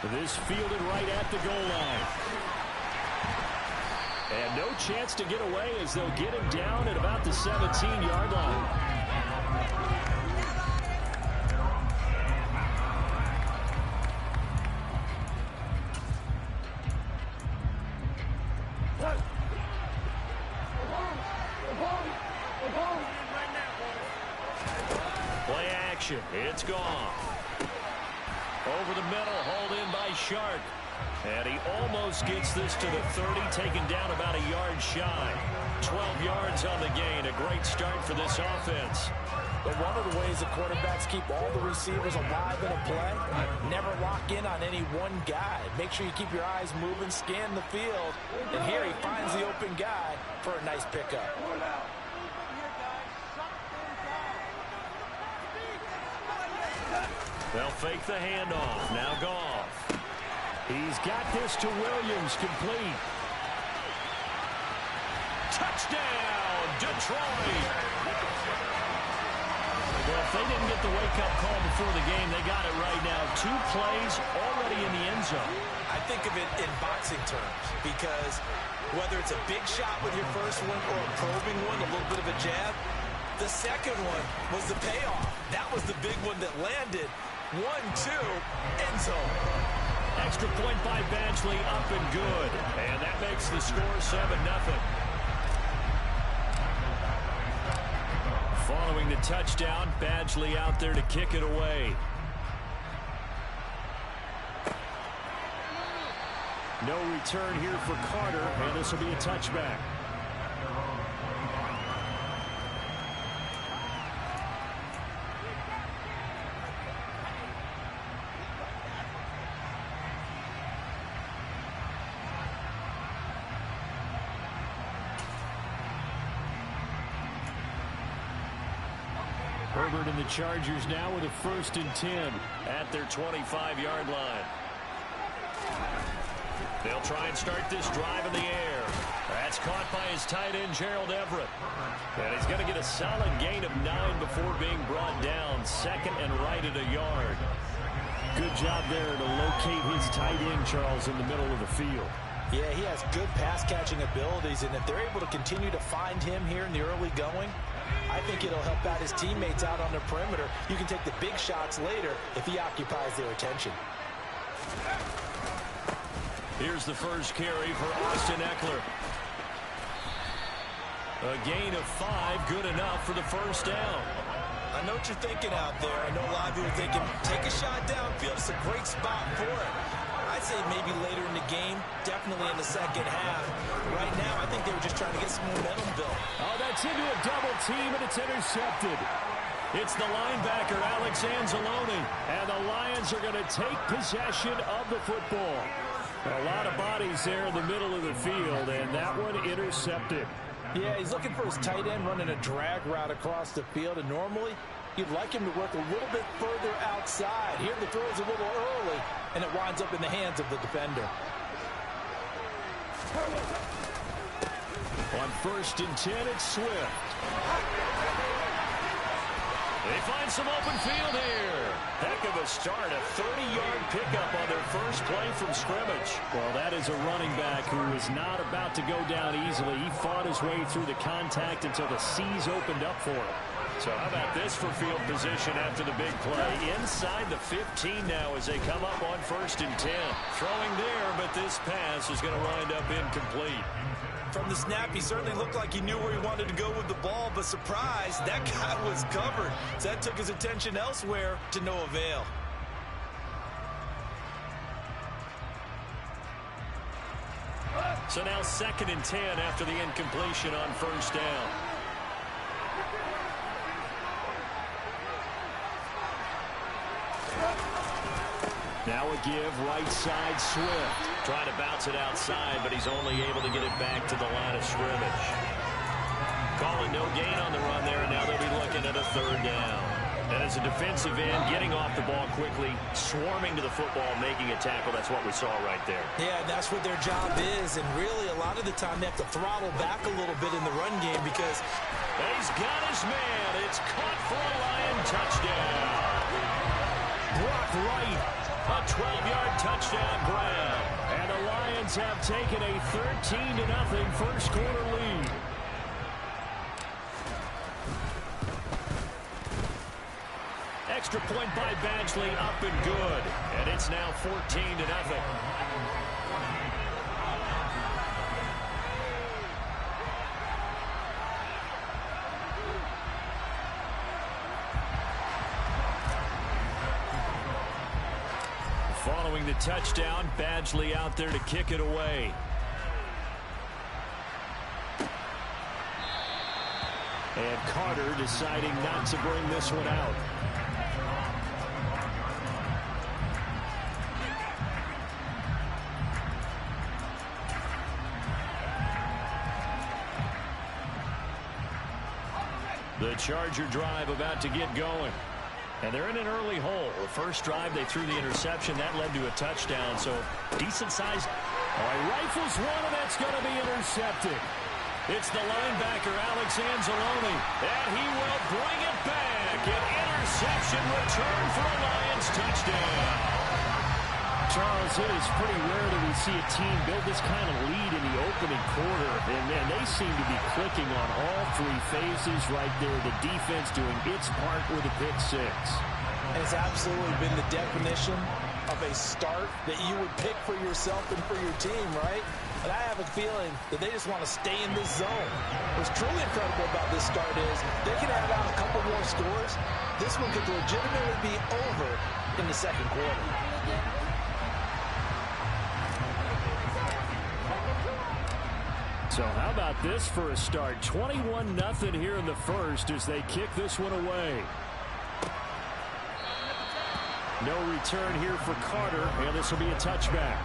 This fielded right at the goal line. And no chance to get away as they'll get him down at about the 17-yard line. Play action. It's gone. Over the middle, hauled in by Shark. And he almost gets this to the 30, taken down about a yard shy. 12 yards on the gain. A great start for this offense. But one of the ways the quarterbacks keep all the receivers alive in a play, never lock in on any one guy. Make sure you keep your eyes moving, scan the field. And here he finds the open guy for a nice pickup. They'll fake the handoff. Now Goff. He's got this to Williams, complete. Touchdown, Detroit. Well, if they didn't get the wake-up call before the game, they got it right now. 2 plays already in the end zone. I think of it in boxing terms because whether it's a big shot with your first one or a probing one, a little bit of a jab, the second one was the payoff. That was the big one that landed. 1-2, end zone. Extra point by Badgley, up and good. And that makes the score 7-0. Following the touchdown, Badgley out there to kick it away. No return here for Carter, and this will be a touchback. Herbert and the Chargers now with a 1st and 10 at their 25-yard line. They'll try and start this drive in the air. That's caught by his tight end, Gerald Everett. And he's going to get a solid gain of 9 before being brought down. 2nd and right at a yard. Good job there to locate his tight end, Charles, in the middle of the field. Yeah, he has good pass-catching abilities, and if they're able to continue to find him here in the early going, I think it'll help out his teammates out on the perimeter. You can take the big shots later if he occupies their attention. Here's the first carry for Austin Eckler. A gain of 5, good enough for the first down. I know what you're thinking out there. I know a lot of you are thinking, take a shot downfield. It's a great spot for it. I'd say maybe later in the game, definitely in the second half. Right now, I think they were just trying to get some momentum built. Oh, that's into a double team, and it's intercepted. It's the linebacker, Alex Anzalone, and the Lions are going to take possession of the football. A lot of bodies there in the middle of the field, and that one intercepted. Yeah, he's looking for his tight end running a drag route across the field, and normally you'd like him to work a little bit further outside. Here the throw is a little early, and it winds up in the hands of the defender. On 1st and 10, it's Swift. They find some open field here. Heck of a start, a 30-yard pickup on their first play from scrimmage. Well, that is a running back who is not about to go down easily. He fought his way through the contact until the seas opened up for him. So how about this for field position after the big play? Inside the 15 now as they come up on 1st and 10. Throwing there, but this pass is going to wind up incomplete. From the snap, he certainly looked like he knew where he wanted to go with the ball, but surprise, that guy was covered. So that took his attention elsewhere to no avail. So now 2nd and 10 after the incompletion on 1st down. Now a give, right side, Swift. Trying to bounce it outside, but he's only able to get it back to the line of scrimmage. Calling no gain on the run there, and now they'll be looking at a 3rd down. And as a defensive end, getting off the ball quickly, swarming to the football, making a tackle, that's what we saw right there. Yeah, and that's what their job is, and really a lot of the time they have to throttle back a little bit in the run game because he's got his man. It's caught for a Lion touchdown. Brock Wright. A 12-yard touchdown Lions have taken a 13-0 first quarter lead. Extra point by Badgley, up and good. And it's now 14-0. Following the touchdown, Badgley out there to kick it away. And Carter deciding not to bring this one out. The Charger drive about to get going. And they're in an early hole. The first drive, they threw the interception. That led to a touchdown. So, decent size. Oh, he rifles one, and that's going to be intercepted. It's the linebacker, Alex Anzalone. And he will bring it back. An interception return for a Lions touchdown. Charles, it is pretty rare that we see a team build this kind of lead in the opening quarter. And, man, they seem to be clicking on all three phases right there. The defense doing its part with a pick six. It's absolutely been the definition of a start that you would pick for yourself and for your team, right? And I have a feeling that they just want to stay in this zone. What's truly incredible about this start is they can add out a couple more scores. This one could legitimately be over in the second quarter. So how about this for a start? 21-0 here in the first as they kick this one away. No return here for Carter, and this will be a touchback.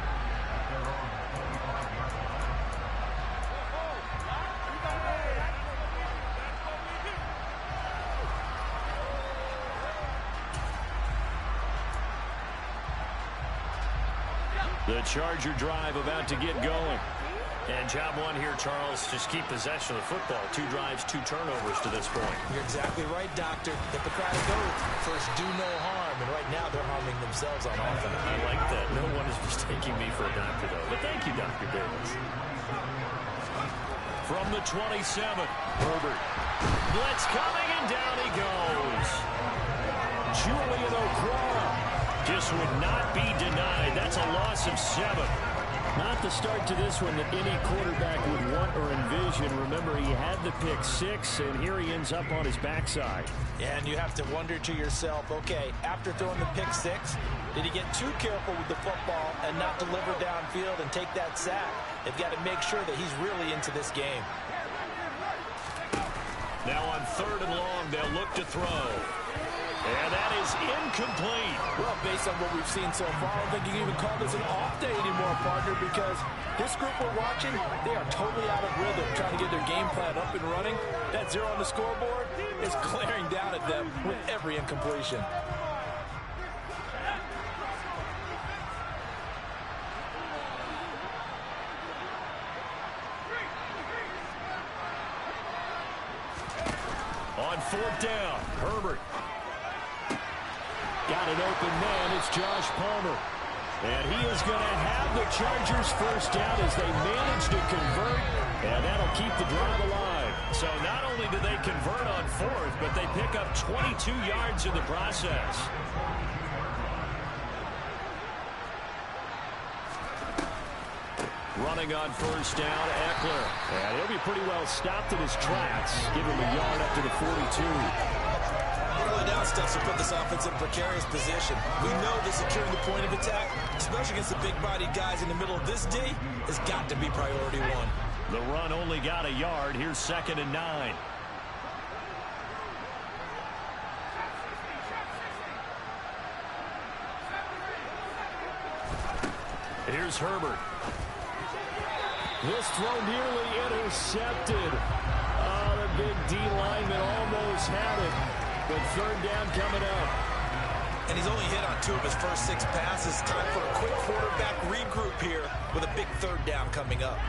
The Charger drive about to get going. And job one here, Charles, just keep possession of the football. 2 drives, 2 turnovers to this point. You're exactly right, Doctor. Hippocratic oath. First, do no harm. And right now, they're harming themselves on offense. I like that. No one is mistaking me for a doctor, though. But thank you, Dr. Davis. From the 27, Herbert. Blitz coming, and down he goes. Julian Okwara just would not be denied. That's a loss of 7. Not the start to this one that any quarterback would want or envision. Remember, he had the pick 6, and here he ends up on his backside. Yeah, and you have to wonder to yourself, okay, after throwing the pick 6, did he get too careful with the football and not deliver downfield and take that sack? They've got to make sure that he's really into this game. Now on 3rd and long, they'll look to throw. And that is incomplete. Well, based on what we've seen so far, I don't think you can even call this an off day anymore, partner, because this group we're watching, they are totally out of rhythm, trying to get their game plan up and running. That 0 on the scoreboard is glaring down at them with every incompletion. On 4th down, Herbert. Got an open man. It's Josh Palmer. And he is going to have the Chargers first down as they manage to convert. And that'll keep the drive alive. So not only do they convert on 4th, but they pick up 22 yards in the process. Running on 1st down, Eckler. And he'll be pretty well stopped in his tracks. Give him a yard up to the 42. Early down steps will put this offense in a precarious position. We know that securing the point of attack, especially against the big-bodied guys in the middle of this D, has got to be priority 1. The run only got a yard. Here's 2nd and 9. Here's Herbert. This throw nearly intercepted. Oh, the big D lineman almost had it. But 3rd down coming up. And he's only hit on 2 of his first 6 passes. Time for a quick quarterback regroup here with a big 3rd down coming up.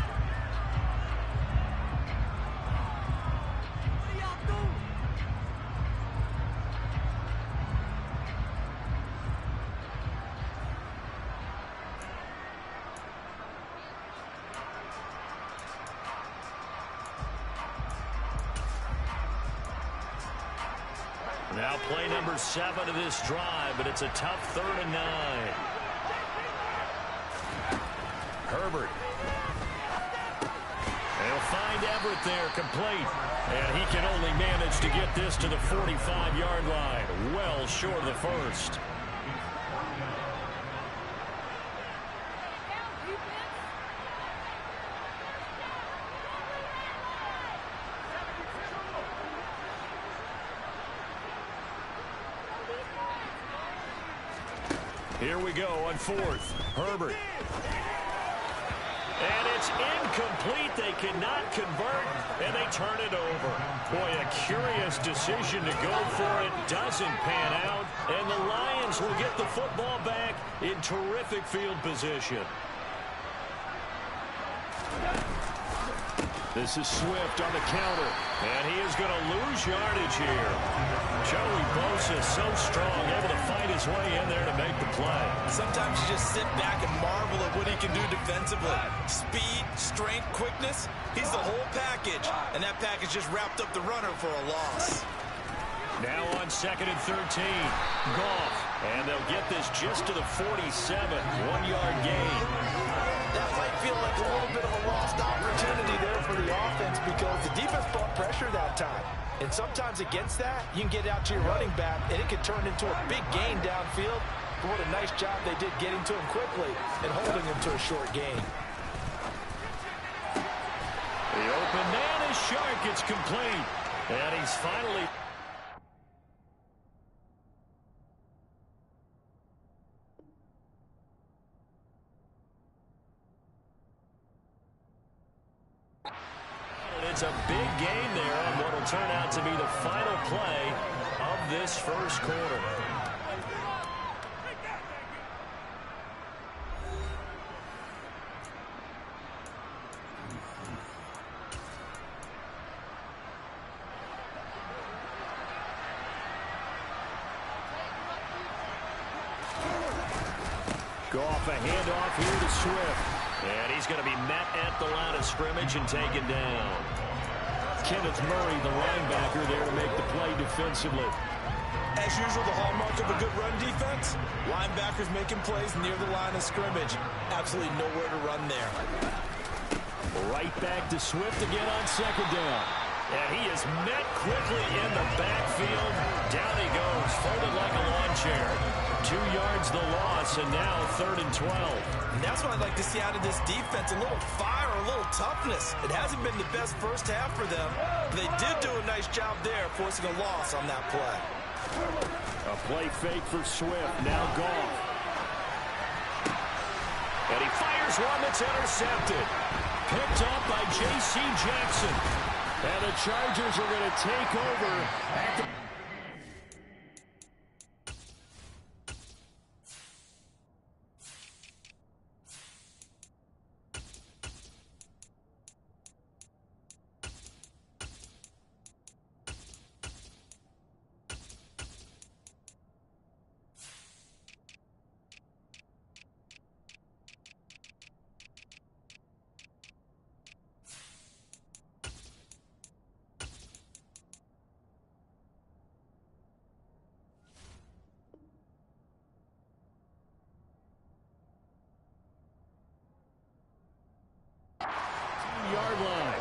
Now play number 7 of this drive, but it's a tough 3rd and 9. Herbert. They'll find Everett there, complete. And he can only manage to get this to the 45-yard line. Well short of the first. Here we go on 4th. Herbert. And it's incomplete. They cannot convert, and they turn it over. Boy, a curious decision to go for it. Doesn't pan out, and the Lions will get the football back in terrific field position. This is Swift on the counter, and he is going to lose yardage here. Joey Bosa so strong, able to fight his way in there to make the play. Sometimes you just sit back and marvel at what he can do defensively. Speed, strength, quickness, he's the whole package, and that package just wrapped up the runner for a loss. Now on 2nd and 13, Goff, and they'll get this just to the 47, 1-yard gain. That might feel like a little bit of a lost opportunity there for the offense because the defense brought pressure that time. And sometimes against that, you can get out to your running back, and it can turn into a big gain downfield. But what a nice job they did getting to him quickly and holding him to a short gain. The open man is sharp. It's complete. And he's finally... It's a big game there on what will turn out to be the final play of this first quarter. Goff, a handoff here to Swift. And he's going to be met at the line of scrimmage and taken down. Kenneth Murray, the linebacker, there to make the play defensively. As usual, the hallmark of a good run defense, linebackers making plays near the line of scrimmage. Absolutely nowhere to run there. Right back to Swift again on 2nd down. And he is met quickly in the backfield. Down he goes, folded like a lawn chair. 2 yards the loss, and now 3rd and 12. And that's what I'd like to see out of this defense, a little fire, a little toughness. It hasn't been the best first half for them. But they did do a nice job there, forcing a loss on that play. A play fake for Swift, now Goff. And he fires one that's intercepted. Picked up by J.C. Jackson. And the Chargers are going to take over at the... yard line.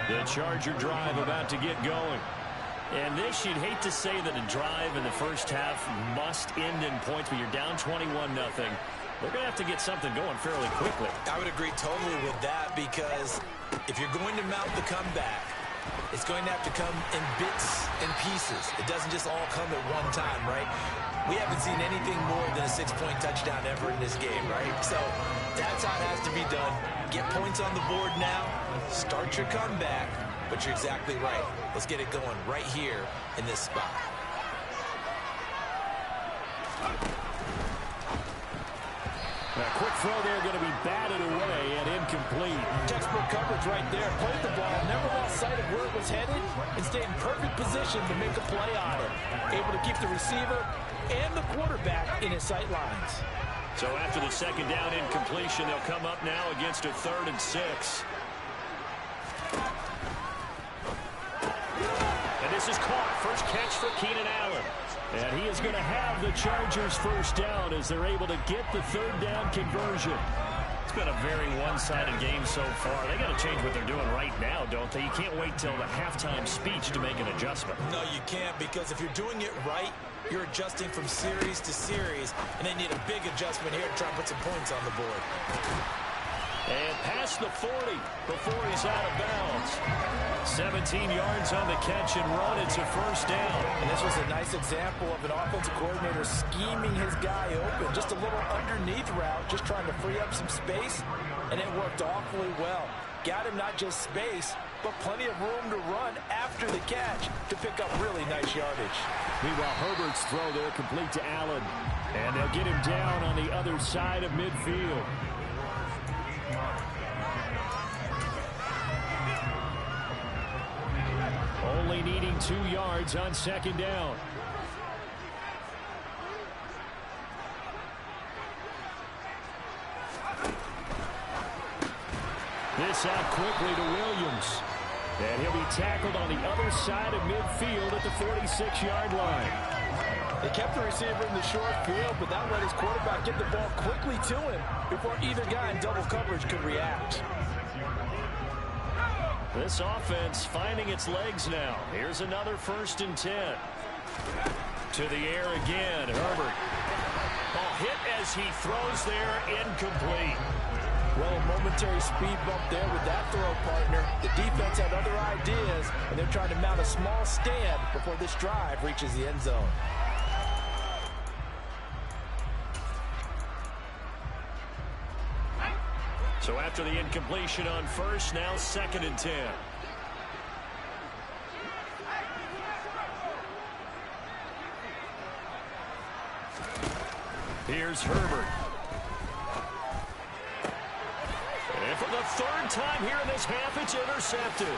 The Charger drive about to get going. And this, you'd hate to say that a drive in the first half must end in points, but you're down 21-0. They're going to have to get something going fairly quickly. I would agree totally with that because if you're going to mount the comeback, it's going to have to come in bits and pieces. It doesn't just all come at one time, right? We haven't seen anything more than a 6-point touchdown ever in this game, right? So that's how it has to be done. Get points on the board now. Start your comeback. But you're exactly right. Let's get it going right here in this spot. A quick throw there going to be batted away and incomplete. Textbook coverage right there. Played the ball, never lost sight of where it was headed, and stayed in perfect position to make a play on it. Able to keep the receiver and the quarterback in his sight lines. So after the second down incompletion, they'll come up now against a 3rd and 6. And this is caught. First catch for Keenan Allen. And he is going to have the Chargers first down as they're able to get the 3rd down conversion. It's been a very one-sided game so far. They got to change what they're doing right now, don't they? You can't wait till the halftime speech to make an adjustment. No, you can't, because if you're doing it right, you're adjusting from series to series, and they need a big adjustment here to try and put some points on the board. And past the 40 before he's out of bounds. 17 yards on the catch and run. It's a first down. And this was a nice example of an offensive coordinator scheming his guy open. Just a little underneath route, just trying to free up some space, and it worked awfully well. Got him not just space, but plenty of room to run after the catch to pick up really nice yardage. Meanwhile, Herbert's throw there complete to Allen. And they'll get him down on the other side of midfield. Only needing 2 yards on second down. This out quickly to Williams. And he'll be tackled on the other side of midfield at the 46-yard line. They kept the receiver in the short field, but that let his quarterback get the ball quickly to him before either guy in double coverage could react. This offense finding its legs now. Here's another 1st and 10. To the air again, Herbert. Ball hit as he throws there, incomplete. Well, a momentary speed bump there with that throw, partner. The defense had other ideas, and they're trying to mount a small stand before this drive reaches the end zone. So after the incompletion on first, now 2nd and 10. Here's Herbert. And for the 3rd time here in this half, it's intercepted.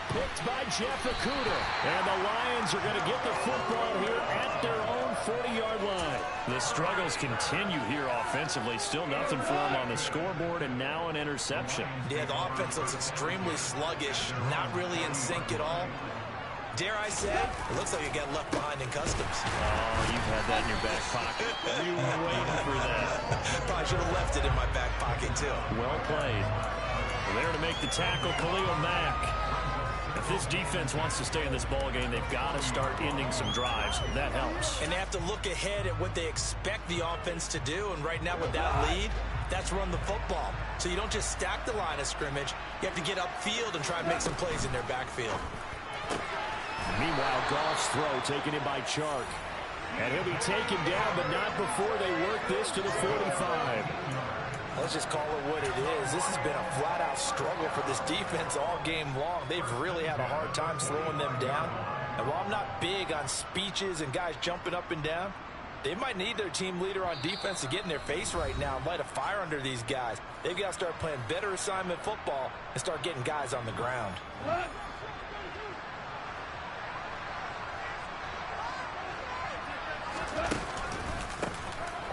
Picked by Jeff Okudah. And the Lions are going to get the football here at their own 40-yard line. The struggles continue here offensively. Still nothing for them on the scoreboard, and now an interception. Yeah, the offense looks extremely sluggish, not really in sync at all. Dare I say, it looks like you got left behind in customs. Oh, you've had that in your back pocket. You were waiting for that. Probably should have left it in my back pocket, too. Well played. Well, there to make the tackle, Khalil Mack. If this defense wants to stay in this ballgame, they've got to start ending some drives. That helps. And they have to look ahead at what they expect the offense to do. And right now with that lead, that's run the football. So you don't just stack the line of scrimmage. You have to get upfield and try and make some plays in their backfield. Meanwhile, Goff's throw taken in by Chark. And he'll be taken down, but not before they work this to the 45. Let's just call it what it is. This has been a flat-out struggle for this defense all game long. They've really had a hard time slowing them down. And while I'm not big on speeches and guys jumping up and down, they might need their team leader on defense to get in their face right now and light a fire under these guys. They've got to start playing better assignment football and start getting guys on the ground.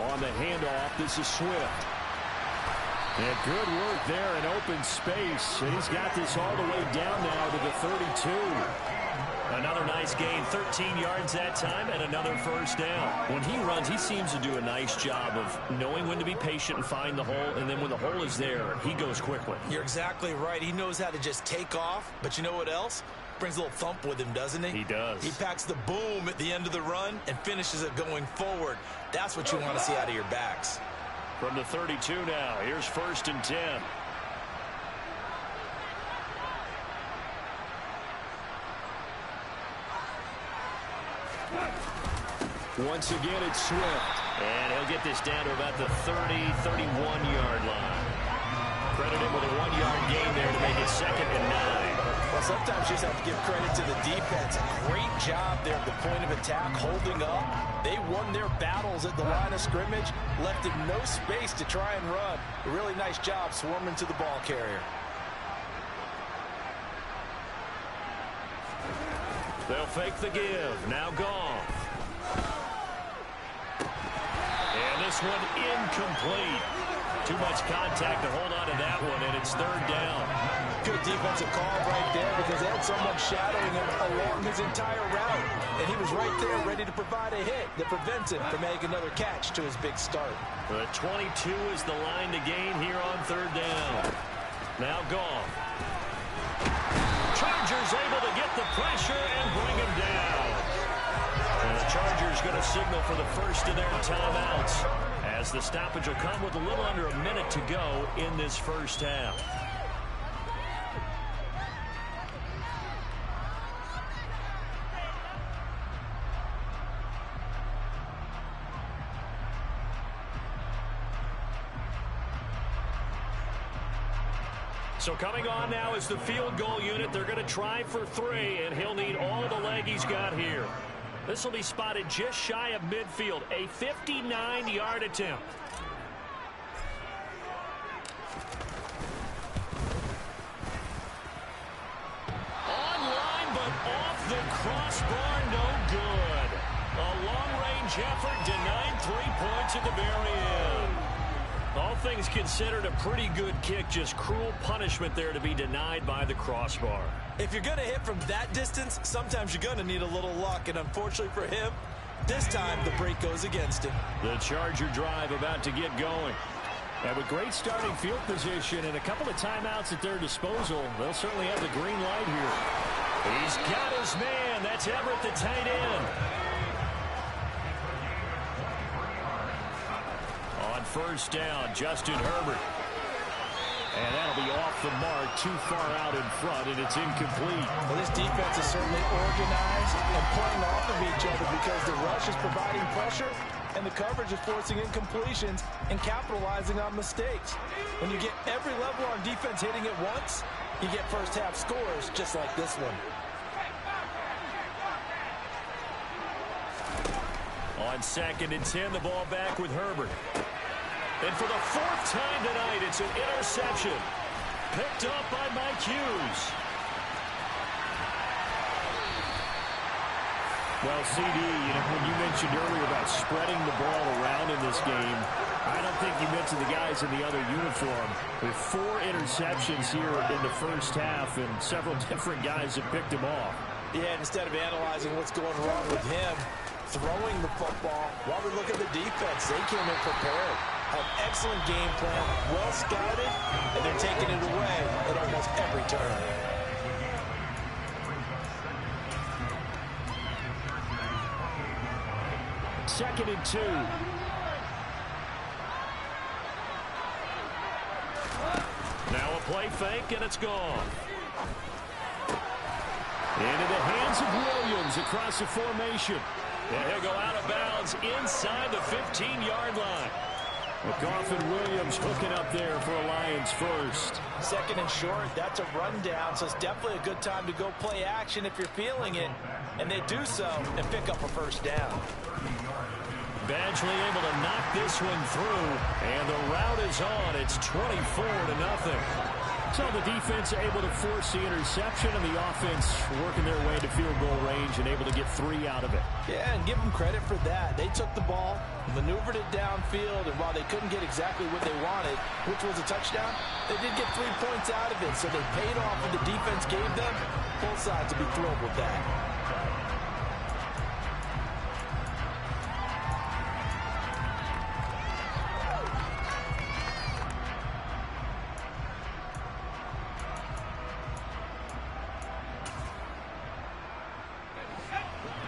On the handoff, this is Swift. And good work there in open space. And he's got this all the way down now to the 32. Another nice gain, 13 yards that time, and another first down. When he runs, he seems to do a nice job of knowing when to be patient and find the hole, and then when the hole is there, he goes quickly. You're exactly right. He knows how to just take off, but you know what else? Brings a little thump with him, doesn't he? He does. He packs the boom at the end of the run and finishes it going forward. That's what you want to see out of your backs. From the 32 now, here's 1st and 10. Once again, it's Swift. And he'll get this down to about the 31-yard line. Credit him with a 1-yard gain there to make it 2nd and 9. Well, sometimes you just have to give credit to the defense. Great job there at the point of attack, holding up. They won their battles at the line of scrimmage, left him no space to try and run. A really nice job swarming to the ball carrier. They'll fake the give. Now Goff. And this this one incomplete. Too much contact to hold on to that one, and it's third down. Good defensive call right there because they had someone shadowing him along his entire route. And he was right there ready to provide a hit that prevents him from making another catch to his big start. The 22 is the line to gain here on third down. Now gone. Chargers able to get the pressure and bring him down. And the Chargers going to signal for the first of their timeouts, as the stoppage will come with a little under a minute to go in this first half. So coming on now is the field goal unit. They're going to try for 3, and he'll need all the leg he's got here. This will be spotted just shy of midfield, a 59-yard attempt. Online, but off the crossbar, no good. A long-range effort denied 3 points at the very end. All things considered, a pretty good kick, just cruel punishment there to be denied by the crossbar. If you're going to hit from that distance, sometimes you're going to need a little luck, and unfortunately for him, this time the break goes against him. The Charger drive about to get going. And with great starting field position and a couple of timeouts at their disposal, they'll certainly have the green light here. He's got his man. That's Everett, the tight end. On first down, Justin Herbert. And that'll be off the mark, too far out in front, and it's incomplete. Well, this defense is certainly organized and playing off of each other because the rush is providing pressure and the coverage is forcing incompletions and capitalizing on mistakes. When you get every level on defense hitting it once, you get first half scores just like this one. On 2nd and 10, the ball back with Herbert. And for the 4th time tonight, it's an interception. Picked up by Mike Hughes. Well, CD, when you mentioned earlier about spreading the ball around in this game, I don't think you mentioned the guys in the other uniform. With 4 interceptions here in the first half, and several different guys have picked him off. Yeah, and instead of analyzing what's going wrong with him, throwing the football, while we look at the defense, they came in prepared. An excellent game plan, well scouted, and they're taking it away at almost every turn. Second and 2. Now a play fake, and it's gone. Into the hands of Williams across the formation. And he'll go out of bounds inside the 15-yard line. McGoffin Williams hooking up there for a Lions first. 2nd and short, that's a rundown, so it's definitely a good time to go play action if you're feeling it. And they do so and pick up a first down. Badgley able to knock this one through, and the route is on. It's 24-0. So the defense able to force the interception, and the offense working their way to field goal range and able to get 3 out of it. Yeah, and give them credit for that. They took the ball, maneuvered it downfield, and while they couldn't get exactly what they wanted, which was a touchdown, they did get 3 points out of it. So they paid off what the defense gave them. Both sides will be thrilled with that.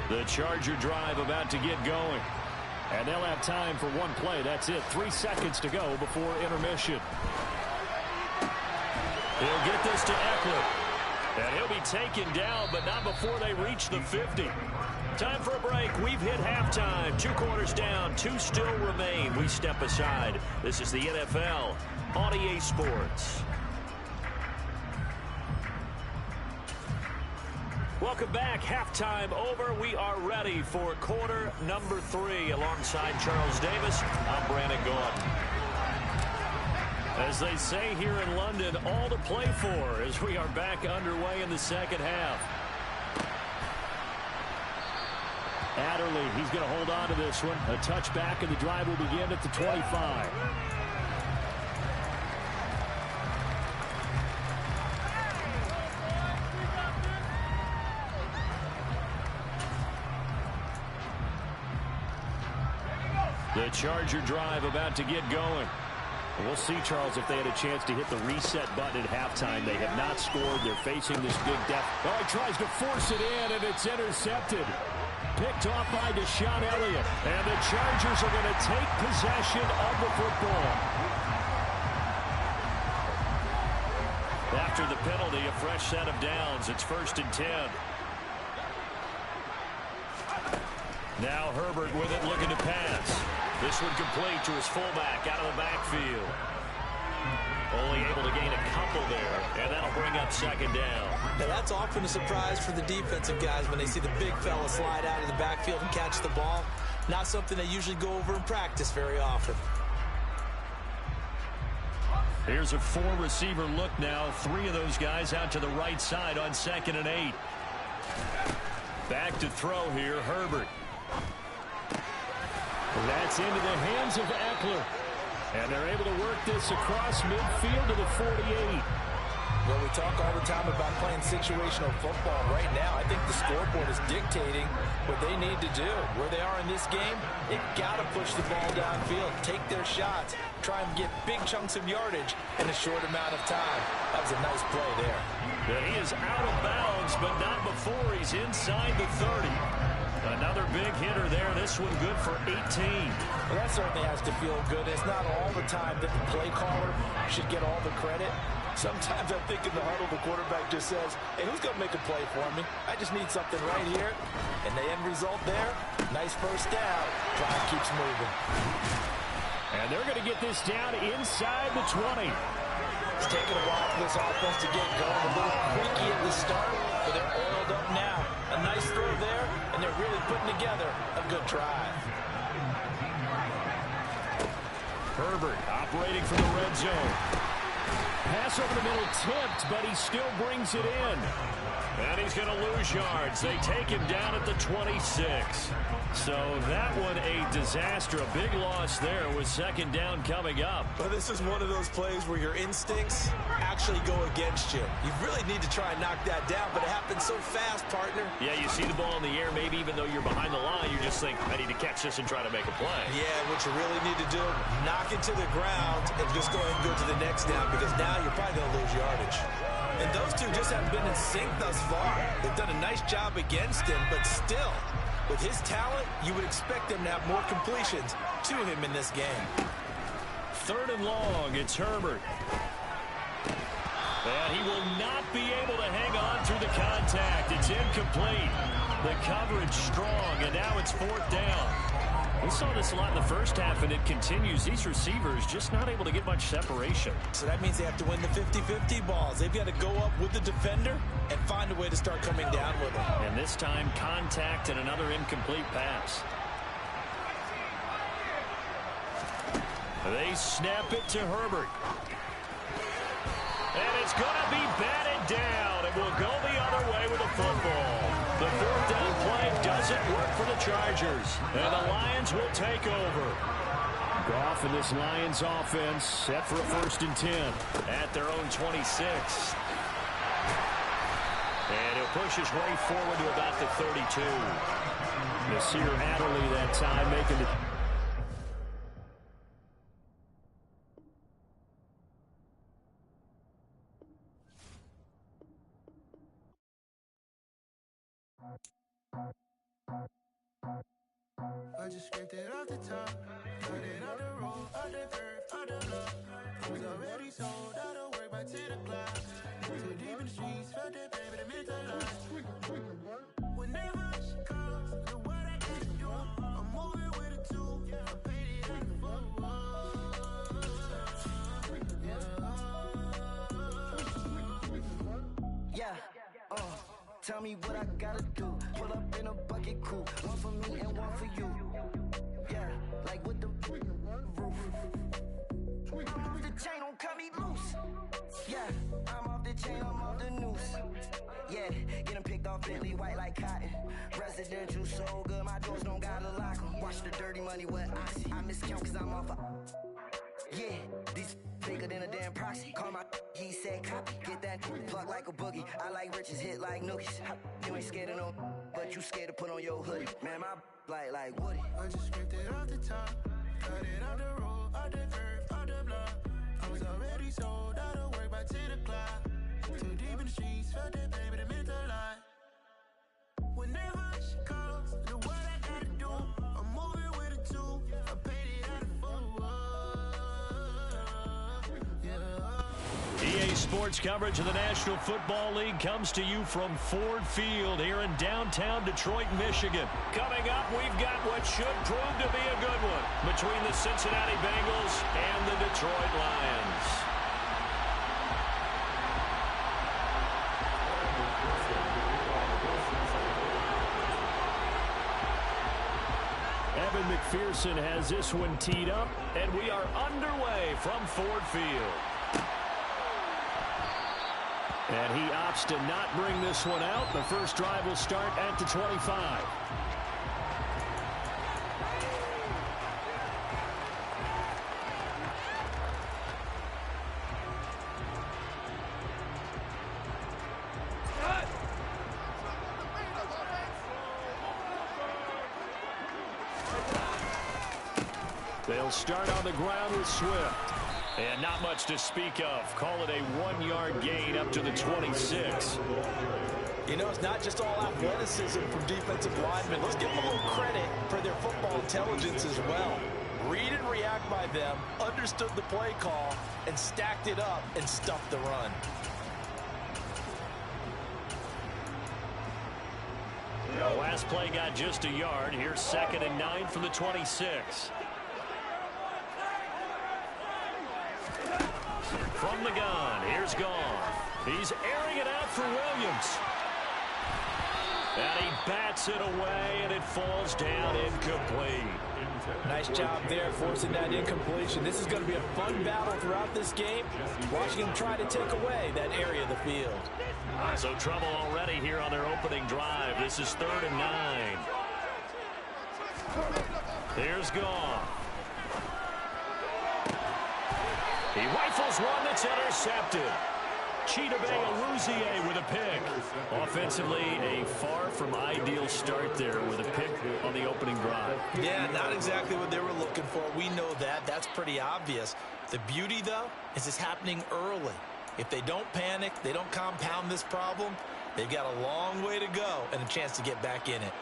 The Charger drive about to get going. And they'll have time for one play. That's it. 3 seconds to go before intermission. He'll get this to Eckler. And he'll be taken down, but not before they reach the 50. Time for a break. We've hit halftime. 2 quarters down. 2 still remain. We step aside. This is the NFL on EA Sports. Welcome back. Halftime over. We are ready for quarter number 3. Alongside Charles Davis, I'm Brandon Gordon. As they say here in London, all to play for as we are back underway in the second half. Adderley, he's going to hold on to this one. A touchback, and the drive will begin at the 25. The Charger drive about to get going. We'll see, Charles, if they had a chance to hit the reset button at halftime. They have not scored. They're facing this big deficit. Oh, he tries to force it in, and it's intercepted. Picked off by Deshaun Elliott. And the Chargers are going to take possession of the football. After the penalty, a fresh set of downs. It's 1st and 10. Now Herbert with it, looking to pass. This one complete to his fullback out of the backfield. Only able to gain a couple there, and that'll bring up 2nd down. Now that's often a surprise for the defensive guys when they see the big fella slide out of the backfield and catch the ball. Not something they usually go over in practice very often. Here's a 4-receiver look now. 3 of those guys out to the right side on 2nd and 8. Back to throw here, Herbert. That's into the hands of Eckler. And they're able to work this across midfield to the 48. Well, we talk all the time about playing situational football. Right now, I think the scoreboard is dictating what they need to do. Where they are in this game, they've got to push the ball downfield, take their shots, try and get big chunks of yardage in a short amount of time. That was a nice play there. Yeah, he is out of bounds, but not before he's inside the 30. Another big hitter there. This one good for 18. Well, that certainly has to feel good. It's not all the time that the play caller should get all the credit. Sometimes I think in the huddle, the quarterback just says, hey, who's going to make a play for me? I just need something right here. And the end result there, nice first down. Drive keeps moving. And they're going to get this down inside the 20. It's taking a while for this offense to get going. A little creaky at the start, but they're oiled up now. A nice throw there, and they're really putting together a good drive. Herbert operating from the red zone. Pass over the middle tipped, but he still brings it in. And he's going to lose yards. They take him down at the 26. So that one a disaster. A big loss there with 2nd down coming up. Well, this is one of those plays where your instincts actually go against you. You really need to try and knock that down, but it happens so fast, partner. Yeah, you see the ball in the air, maybe even though you're behind the line, you just think, I need to catch this and try to make a play. Yeah, what you really need to do, knock it to the ground and just go ahead and go to the next down, because now you're probably going to lose yardage. And those two just haven't been in sync thus far. They've done a nice job against him, but still, with his talent, you would expect them to have more completions to him in this game. 3rd and long, it's Herbert. And he will not be able to hang on through the contact. It's incomplete. The coverage strong, and now it's 4th down. We saw this a lot in the first half, and it continues. These receivers just not able to get much separation. So that means they have to win the 50-50 balls. They've got to go up with the defender and find a way to start coming down with them. And this time, contact and another incomplete pass. They snap it to Herbert. And it's going to be batted down. It will go the other way with the football. The 4th down play doesn't work for the Chargers. And the Lions will take over. Goff and this Lions offense set for a 1st and 10 at their own 26. And he'll push his way forward to about the 32. Nasir Adderley that time making the... I just scraped it off the top, cut it off the road, off the curve, off the block. It was already sold, out of work by 10 o'clock. Too deep in the streets, felt that pain, but it meant a lot. Whenever she calls, the word I get you, I'm moving with a two, I paid it in the tell me what I gotta do. Pull up in a bucket coupe, one for me and one for you. Yeah, like with the roof. The chain don't cut me loose. Yeah, I'm off the chain, I'm off the noose. Yeah, getting picked off Bentley white like cotton. Residential so good, my doors the dirty money, what I see. I miscount cause I'm off a... Yeah, these bigger than a damn proxy. Call my he said copy. Get that plug like a boogie. I like riches, hit like nookies. You ain't scared of no, but you scared to put on your hoodie. Man, my like Woody. I just scraped it off the top, cut it out the road, out the curve, out the block. I was already sold out of work by 10 o'clock. Too deep in the streets, felt that baby, that meant a lot. Whenever she calls, the what I gotta do, I'm moving with a two. I paid it out of full. EA Sports coverage of the National Football League comes to you from Ford Field here in downtown Detroit, Michigan. Coming up, we've got what should prove to be a good one between the Cincinnati Bengals and the Detroit Lions. Evan McPherson has this one teed up, and we are underway from Ford Field. And he opts to not bring this one out. The first drive will start at the 25. They'll start on the ground with Swift. And not much to speak of. Call it a 1-yard gain up to the 26. You know, it's not just all athleticism from defensive linemen. Let's give them a little credit for their football intelligence as well. Read and react by them, understood the play call, and stacked it up and stuffed the run. The last play got just a yard. Here's 2nd and 9 from the 26. From the gun, here's Goff. He's airing it out for Williams. And he bats it away, and it falls down incomplete. Nice job there forcing that incompletion. This is going to be a fun battle throughout this game. Watching him try to take away that area of the field. So trouble already here on their opening drive. This is 3rd and 9. Here's Goff. He rifles one that's intercepted. Chidobe Awuzie with a pick. Offensively, a far from ideal start there with a pick on the opening drive. Yeah, not exactly what they were looking for. We know that. That's pretty obvious. The beauty, though, is it's happening early. If they don't panic, they don't compound this problem, they've got a long way to go and a chance to get back in it.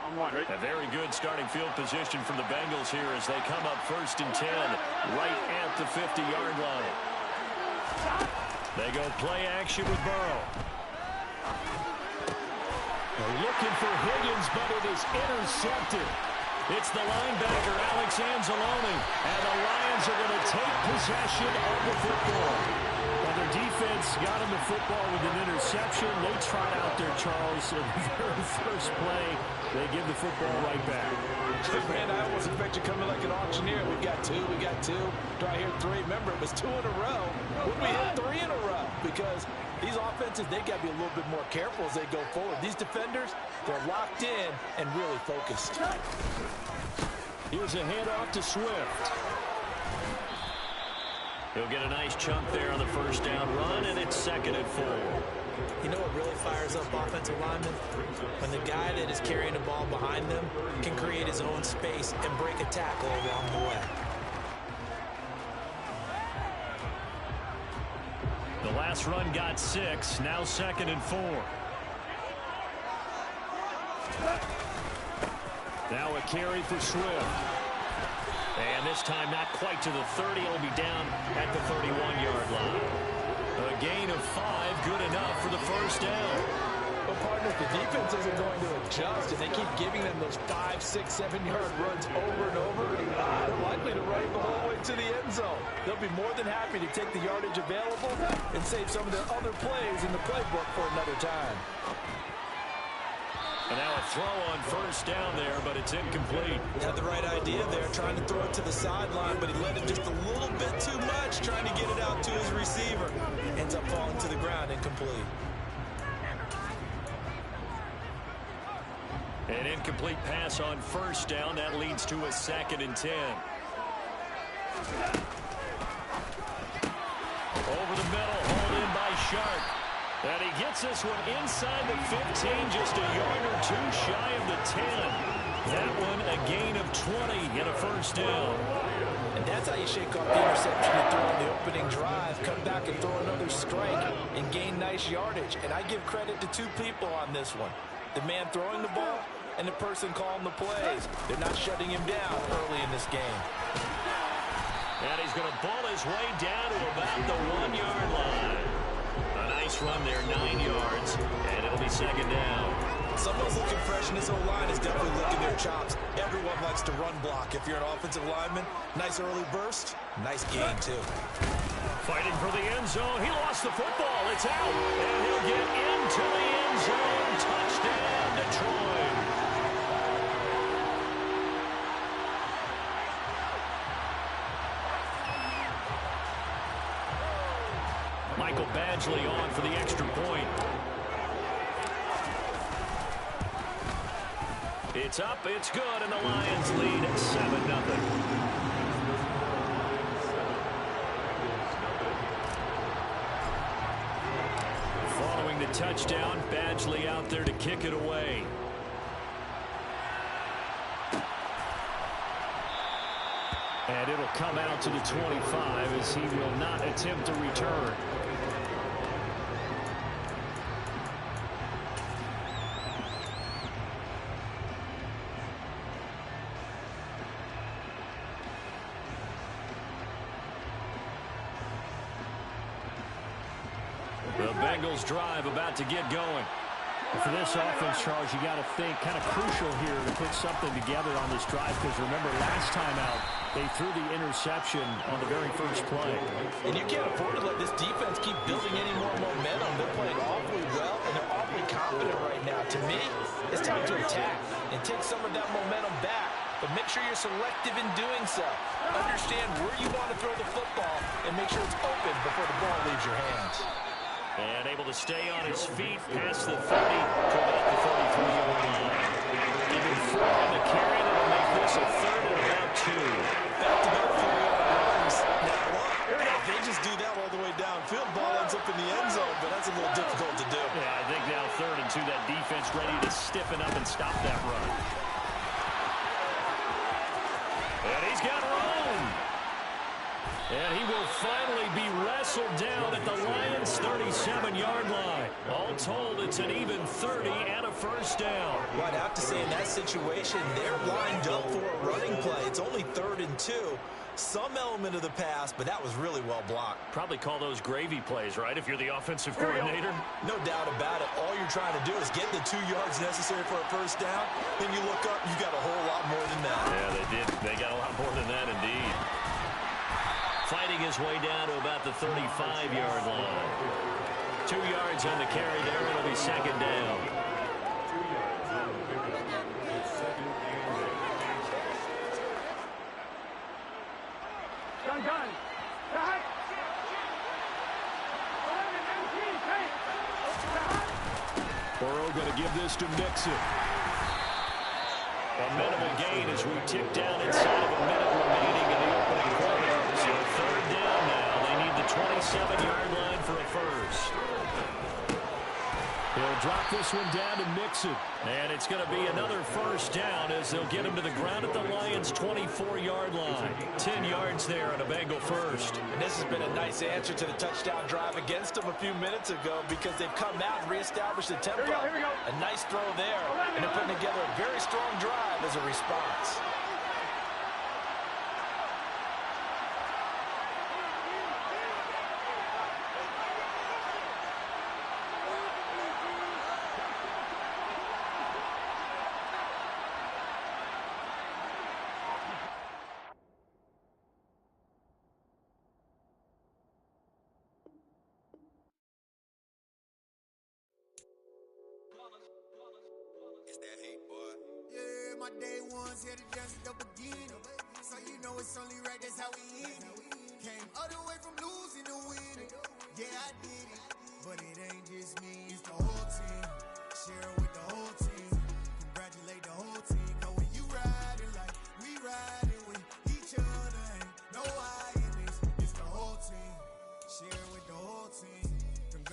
A very good starting field position from the Bengals here as they come up 1st and 10 right at the 50-yard line. They go play action with Burrow. They're looking for Higgins, but it is intercepted. It's the linebacker, Alex Anzalone, and the Lions are going to take possession of the football. Well, their defense got him the football with an interception. They trot out there, Charles, in the very first play. They give the football right back. Man, I almost expect you coming like an auctioneer. We got two. Do I hear 3? Remember, it was 2 in a row. Would we hit 3 in a row? Because these offenses, they got to be a little bit more careful as they go forward. These defenders, they're locked in and really focused. Here's a handoff to Swift. He'll get a nice chunk there on the first down run, and it's 2nd and 4. You know what really fires up offensive linemen? When the guy that is carrying the ball behind them can create his own space and break a tackle along the way. The last run got 6, now 2nd and 4. Now a carry for Swift. And this time not quite to the 30. It'll be down at the 31-yard line. A gain of 5, good enough for the first down. Well, partner, if the defense isn't going to adjust and they keep giving them those 5, 6, 7-yard runs over and over, they're likely to run the whole way to the end zone. They'll be more than happy to take the yardage available and save some of their other plays in the playbook for another time. And now a throw on first down there, but it's incomplete. Had the right idea there, trying to throw it to the sideline, but he let it just a little bit too much, trying to get it out to his receiver. Ends up falling to the ground, incomplete. An incomplete pass on first down. That leads to a 2nd and 10. Over the middle, hauled in by Sharp. And he gets this one inside the 15, just a yard or two shy of the 10. That one a gain of 20 and a first down. And that's how you shake off the interception you throw on the opening drive. Come back and throw another strike and gain nice yardage. And I give credit to 2 people on this one. The man throwing the ball and the person calling the plays. They're not shutting him down early in this game. And he's going to ball his way down to about the 1-yard line. A nice run there, 9 yards, and it'll be 2nd down. Someone's looking fresh, and this O-line is definitely licking their chops. Everyone likes to run block. If you're an offensive lineman, nice early burst, nice gain, too. Fighting for the end zone. He lost the football. It's out, and he'll get into the end zone. Touchdown, Detroit. Michael Badgley on for the extra point. It's up, it's good, and the Lions lead 7-0. Following the touchdown, Badgley out there to kick it away. And it'll come out to the 25 as he will not attempt to return. The Bengals drive about to get going. For this offense, Charles, you got to think kind of crucial here to put something together on this drive, because remember last time out they threw the interception on the very first play. And you can't afford to let this defense keep building any more momentum. They're playing awfully well, and they're awfully confident right now. To me, it's time to attack and take some of that momentum back. But make sure you're selective in doing so. Understand where you want to throw the football and make sure it's open before the ball leaves your hands. And able to stay on his feet past the 30 to about the 33-yard line. Even 4 on the carry. That'll make this a 3rd and about 2. Back-to-back 4-yard runs. Now what? If they just do that all the way downfield, ball ends up in the end zone, but that's a little difficult to do. Yeah, I think now 3rd and 2, that defense ready to stiffen up and stop that run. And he's got room. And he will finally be wrestled down at the Lions' 37-yard line. All told, it's an even 30 and a first down. Well, I'd have to say in that situation, they're lined up for a running play. It's only 3rd and 2. Some element of the pass, but that was really well blocked. Probably call those gravy plays, right, if you're the offensive coordinator? No doubt about it. All you're trying to do is get the 2 yards necessary for a first down. Then you look up, you got a whole lot more than that. Yeah, they did. They got a lot more than that, indeed. Fighting his way down to about the 35-yard line. 2 yards on the carry there. It'll be 2nd down. Burrow going to give this to Mixon. A minimal gain as we tick down inside of a minute remaining in the opening quarter. So 3rd down now. They need the 27-yard line for a first. He'll drop this one down to Mixon. And it's going to be another first down as they'll get him to the ground at the Lions' 24-yard line. 10 yards there on a Bengal first. And this has been a nice answer to the touchdown drive against them a few minutes ago, because they've come out and reestablished the tempo. Here we go. A nice throw there, and they're putting together a very strong drive as a response. Yeah, my day one's here to dance at the beginning. So you know it's only right, that's how we end it. Came all the way from losing to winning. Yeah, I did it. But it ain't just me, it's the whole team. Share it with the whole team. Congratulate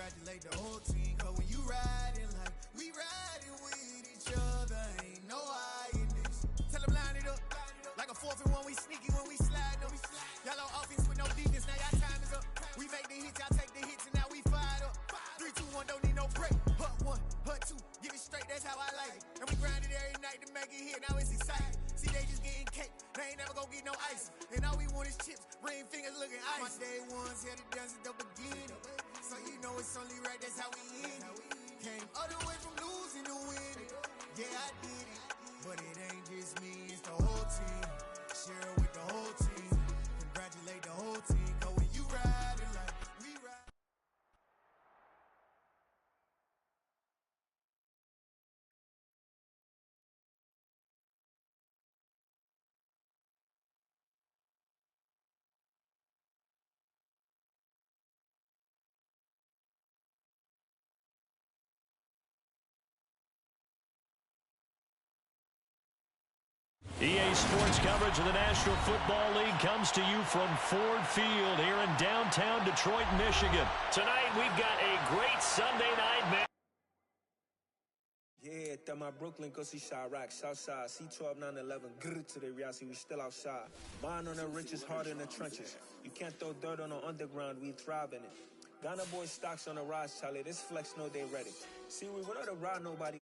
congratulate the whole team. Cause when you riding like we riding with each other, ain't no hiding this. Tell them line it up. Like a 4th and 1, we sneaky when we slide them. Y'all on offense with no defense, now y'all time is up. We make the hits, y'all take the hits, and now we fired up. 3, 2, 1, don't need no break. Hut 1, hut 2, give it straight, that's how I like it. And we grind it every night to make it hit, now it's exciting. See, they just getting cake, they ain't never gonna get no ice. And all we want is chips, ring fingers looking ice. My day ones had it done since the beginning. So you know it's only right, that's how we end it. Came all the way from losing to winning. Yeah, I did it. But it ain't just me, it's the whole team. Share it with the whole team. Congratulate the whole team. Cause when you riding like we ride. EA Sports coverage of the National Football League comes to you from Ford Field here in downtown Detroit, Michigan. Tonight, we've got a great Sunday night match. Yeah, that my Brooklyn, go see Chirac, Southside, C12, 911, grrr to the reality, we still outside. Mine on the richest, heart in the trenches. You can't throw dirt on the underground, we thrive in it. Ghana boy stocks on the rise, Charlie, this flex know they ready. See, we without a ride, nobody.